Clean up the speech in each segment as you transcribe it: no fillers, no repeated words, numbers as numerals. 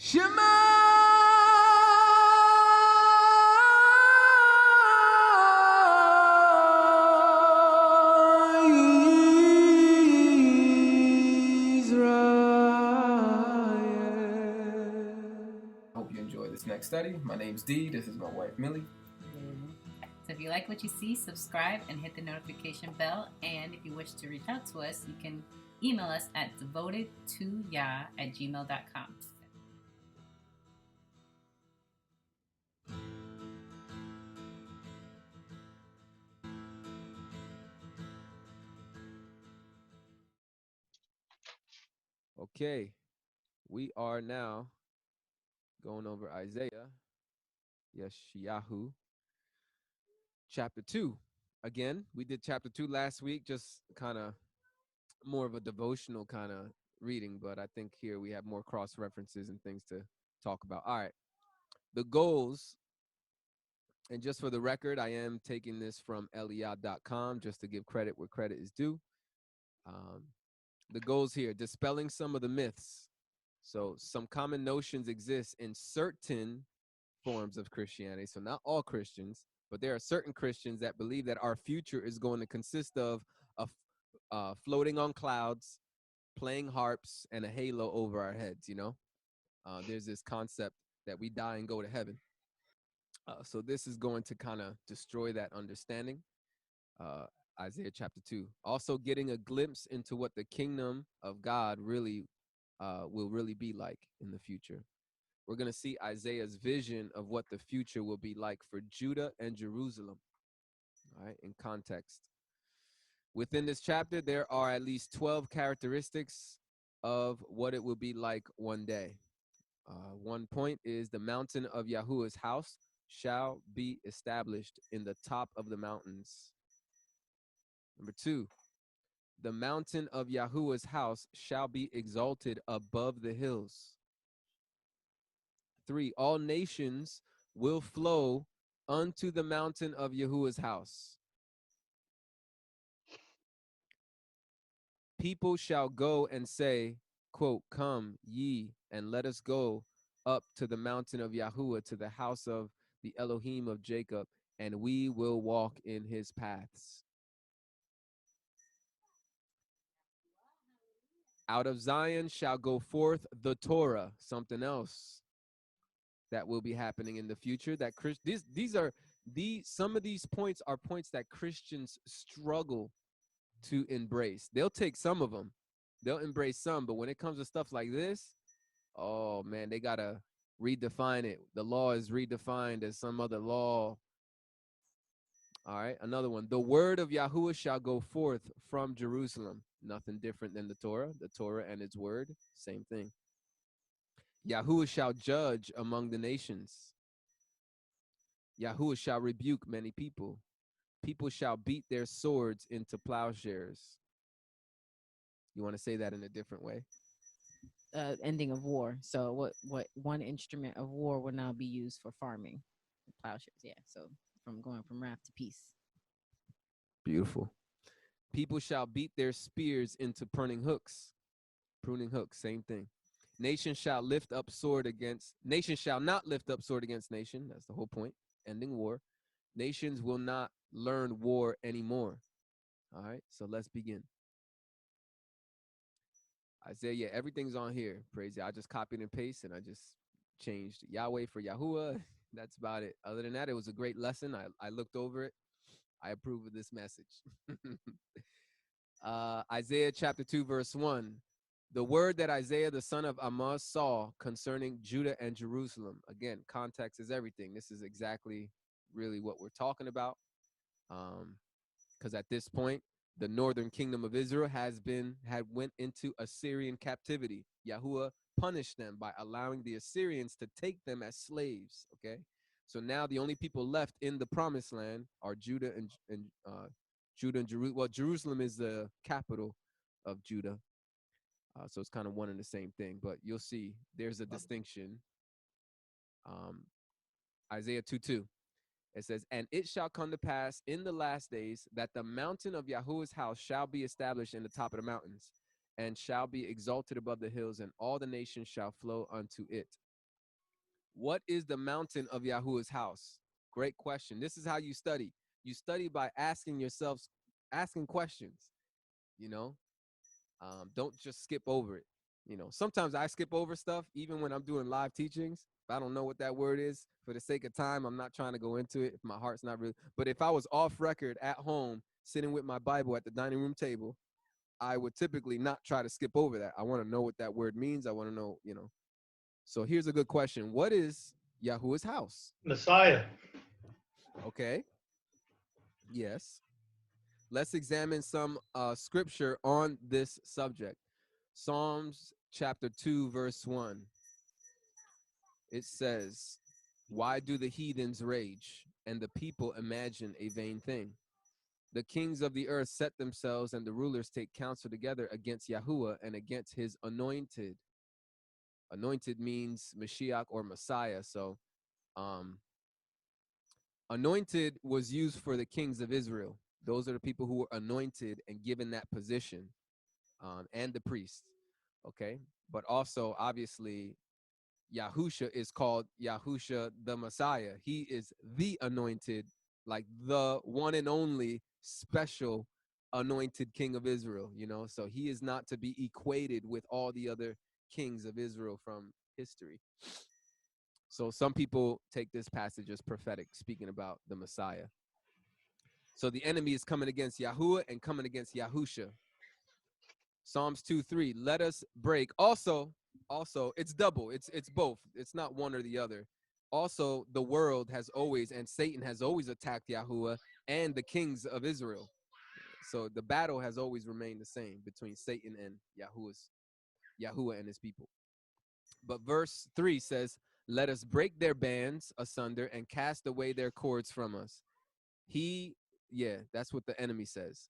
Shema Israel. Hope you enjoy this next study. My name's Dee. This is my wife, Millie. So if you like what you see, subscribe and hit the notification bell. And if you wish to reach out to us, you can email us at devotedtoyah@gmail.com. Okay, we are now going over Isaiah, Yeshayahu, chapter 2. Again, we did chapter 2 last week, just kind of more of a devotional kind of reading, but I think here we have more cross references and things to talk about. All right, the goals, and just for the record, I am taking this from Eliyah.com just to give credit where credit is due. The goals here, dispelling some of the myths. So some common notions exist in certain forms of Christianity. So not all Christians, but there are certain Christians that believe that our future is going to consist of floating on clouds, playing harps, and a halo over our heads, you know? There's this concept that we die and go to heaven. So this is going to kind of destroy that understanding. Isaiah chapter 2. Also getting a glimpse into what the kingdom of God really will really be like in the future. We're going to see Isaiah's vision of what the future will be like for Judah and Jerusalem, all right, in context. Within this chapter, there are at least 12 characteristics of what it will be like one day. One point is the mountain of Yahuwah's house shall be established in the top of the mountains. Number 2, the mountain of Yahuwah's house shall be exalted above the hills. 3, all nations will flow unto the mountain of Yahuwah's house. People shall go and say, quote, come ye and let us go up to the mountain of Yahuwah, to the house of the Elohim of Jacob, and we will walk in his paths. Out of Zion shall go forth the Torah, something else that will be happening in the future. That some of these points are points that Christians struggle to embrace. They'll take some of them, they'll embrace some, but when it comes to stuff like this, oh man, they gotta redefine it. The law is redefined as some other law. All right, another one. The word of Yahuwah shall go forth from Jerusalem. Nothing different than the Torah and its word, same thing. Yahuwah shall judge among the nations. Yahuwah shall rebuke many people. People shall beat their swords into plowshares. You want to say that in a different way? Ending of war. So what one instrument of war will now be used for farming? Plowshares, yeah. So from going from wrath to peace. Beautiful. People shall beat their spears into pruning hooks. Pruning hooks, same thing. Nation shall not lift up sword against nation. That's the whole point. Ending war. Nations will not learn war anymore. All right, so let's begin. Isaiah, everything's on here. Praise you. I just copied and pasted, and I just changed Yahweh for Yahuwah. That's about it. Other than that, it was a great lesson. I looked over it. I approve of this message. Isaiah chapter 2, verse 1. The word that Isaiah, the son of Amoz, saw concerning Judah and Jerusalem. Again, context is everything. This is exactly really what we're talking about. Because at this point, the northern kingdom of Israel had went into Assyrian captivity. Yahuwah punished them by allowing the Assyrians to take them as slaves. Okay, so now the only people left in the promised land are Judah and Jerusalem. Well, Jerusalem is the capital of Judah, so it's kind of one and the same thing. But you'll see there's a distinction. Isaiah 2:2. It says, and it shall come to pass in the last days that the mountain of Yahuwah's house shall be established in the top of the mountains and shall be exalted above the hills, and all the nations shall flow unto it. What is the mountain of Yahuwah's house? Great question. This is how you study. You study by asking yourselves, asking questions. You know, don't just skip over it. You know, sometimes I skip over stuff, even when I'm doing live teachings. If I don't know what that word is, for the sake of time, I'm not trying to go into it if my heart's not really. But if I was off record at home, sitting with my Bible at the dining room table, I would typically not try to skip over that. I want to know what that word means. I want to know, you know. So here's a good question. What is Yahuwah's house? Messiah. Okay. Yes. Let's examine some scripture on this subject. Psalms chapter 2, verse 1. It says, "Why do the heathens rage and the people imagine a vain thing? The kings of the earth set themselves and the rulers take counsel together against Yahuwah and against his anointed." Anointed means Mashiach or Messiah. So um, anointed was used for the kings of Israel. Those are the people who were anointed and given that position, and the priests. Okay. But also, obviously, Yahusha is called Yahusha the Messiah. He is the anointed, like the one and only special anointed king of Israel, you know? So he is not to be equated with all the other kings of Israel from history. So some people take this passage as prophetic, speaking about the Messiah. So the enemy is coming against Yahuwah and coming against Yahusha. Psalms 2:3. Let us break. Also, it's double. It's both. It's not one or the other. Also, the world has always, and Satan has always attacked Yahuwah and the kings of Israel. So the battle has always remained the same between Satan and Yahuwah and his people. But verse 3 says, "Let us break their bands asunder and cast away their cords from us." That's what the enemy says.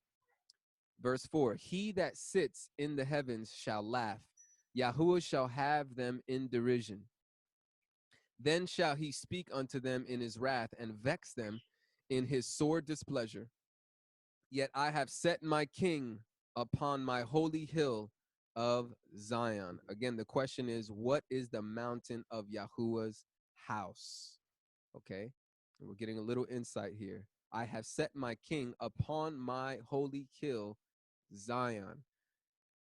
Verse 4, "He that sits in the heavens shall laugh. Yahuwah shall have them in derision. Then shall he speak unto them in his wrath and vex them in his sore displeasure. Yet I have set my king upon my holy hill of Zion." Again, the question is, what is the mountain of Yahuwah's house? Okay, and we're getting a little insight here. I have set my king upon my holy hill, Zion.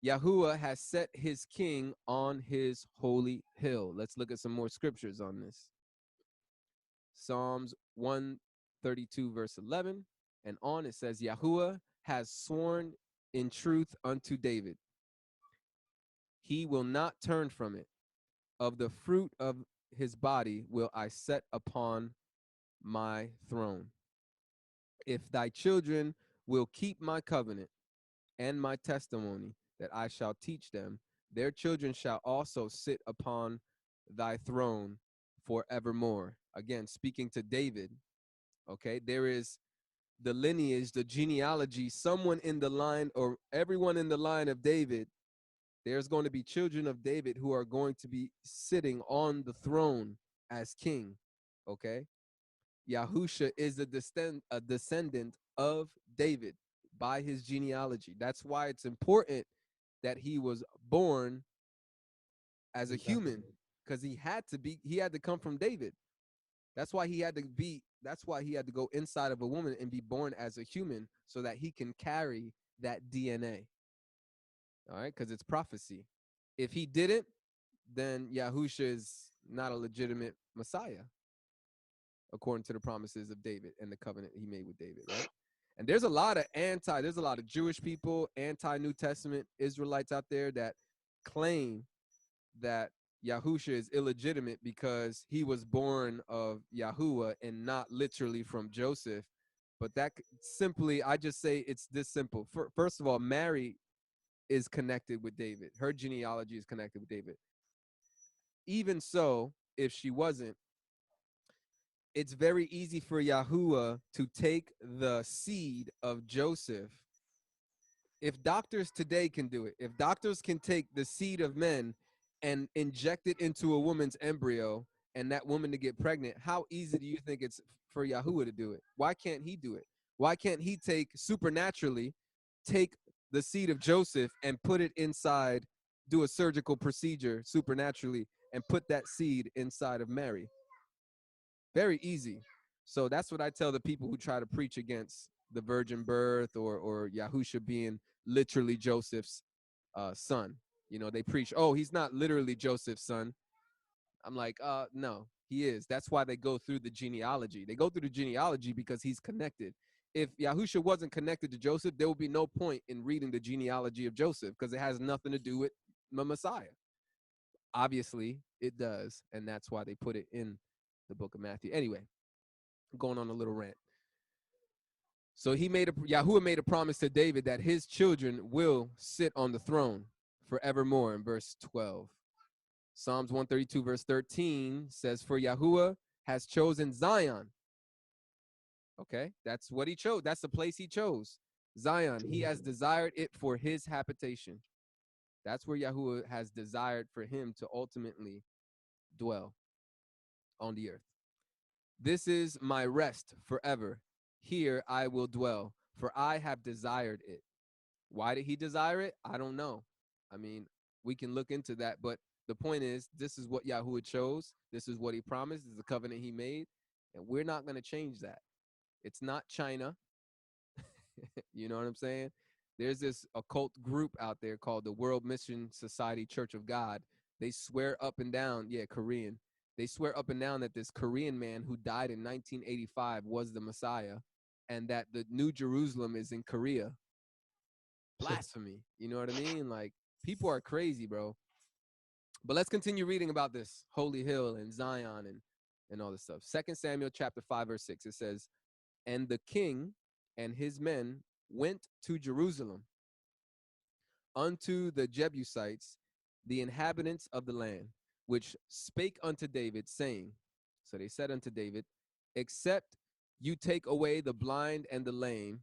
Yahuwah has set his king on his holy hill. Let's look at some more scriptures on this. Psalms 132, verse 11 and on, it says, "Yahuwah has sworn in truth unto David. He will not turn from it. Of the fruit of his body will I set upon my throne. If thy children will keep my covenant and my testimony that I shall teach them, their children shall also sit upon thy throne forevermore." Again, speaking to David. Okay, there is the lineage, the genealogy, someone in the line, or everyone in the line of David. There's going to be children of David who are going to be sitting on the throne as king. Okay, Yahusha is a descendant of David by his genealogy. That's why it's important that he was born as a human, because he had to come from David. That's why he had to go inside of a woman and be born as a human so that he can carry that DNA. All right, because it's prophecy. If he didn't, then Yahusha is not a legitimate Messiah, according to the promises of David and the covenant he made with David, right? And there's a lot of Jewish people, anti-New Testament Israelites out there that claim that Yahusha is illegitimate because he was born of Yahuwah and not literally from Joseph. But that simply, I just say it's this simple. First of all, Mary is connected with David. Her genealogy is connected with David. Even so, if she wasn't, it's very easy for Yahuwah to take the seed of Joseph. If doctors today can do it, if doctors can take the seed of men and inject it into a woman's embryo and that woman to get pregnant, how easy do you think it's for Yahuwah to do it? Why can't he do it? Why can't he supernaturally take the seed of Joseph and put it inside, do a surgical procedure supernaturally and put that seed inside of Mary. Very easy. So that's what I tell the people who try to preach against the virgin birth or Yahusha being literally Joseph's son. You know, they preach, oh, he's not literally Joseph's son. I'm like, no, he is. That's why they go through the genealogy. They go through the genealogy because he's connected. If Yahusha wasn't connected to Joseph, there would be no point in reading the genealogy of Joseph because it has nothing to do with the Messiah. Obviously, it does, and that's why they put it in the book of Matthew. Anyway, going on a little rant. So Yahuwah made a promise to David that his children will sit on the throne forevermore in verse 12. Psalms 132 verse 13 says, for Yahuwah has chosen Zion. Okay, that's what he chose. That's the place he chose. Zion, he has desired it for his habitation. That's where Yahuwah has desired for him to ultimately dwell on the earth. This is my rest forever. Here I will dwell, for I have desired it. Why did he desire it? I don't know. I mean, we can look into that, but the point is, this is what Yahuwah chose. This is what he promised. This is the covenant he made, and we're not going to change that. It's not China. You know what I'm saying? There's this occult group out there called the World Mission Society Church of God. They swear up and down, Korean. They swear up and down that this Korean man who died in 1985 was the Messiah and that the New Jerusalem is in Korea. Blasphemy. You know what I mean? Like, people are crazy, bro. But let's continue reading about this holy hill and Zion and all this stuff. 2 Samuel chapter 5, verse 6, it says, and the king and his men went to Jerusalem unto the Jebusites, the inhabitants of the land, which spake unto David, saying, so they said unto David, except you take away the blind and the lame,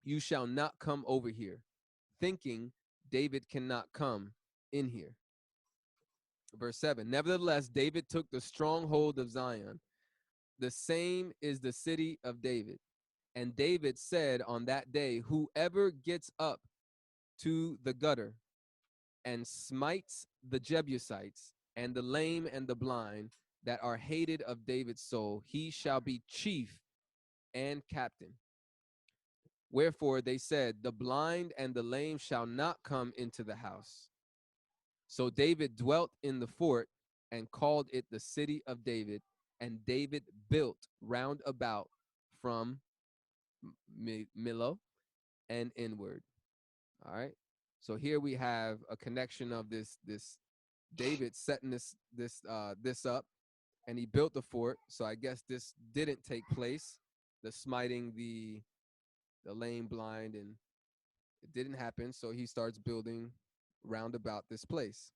you shall not come over here, thinking David cannot come in here. Verse 7, nevertheless, David took the stronghold of Zion. The same is the city of David. And David said on that day, whoever gets up to the gutter and smites the Jebusites and the lame and the blind that are hated of David's soul, he shall be chief and captain. Wherefore they said, the blind and the lame shall not come into the house. So David dwelt in the fort and called it the city of David, and David built round about from Millo and inward. All right. So here we have a connection of this David setting this up, and he built the fort. So I guess this didn't take place, the smiting the lame, blind, and it didn't happen. So he starts building round about this place.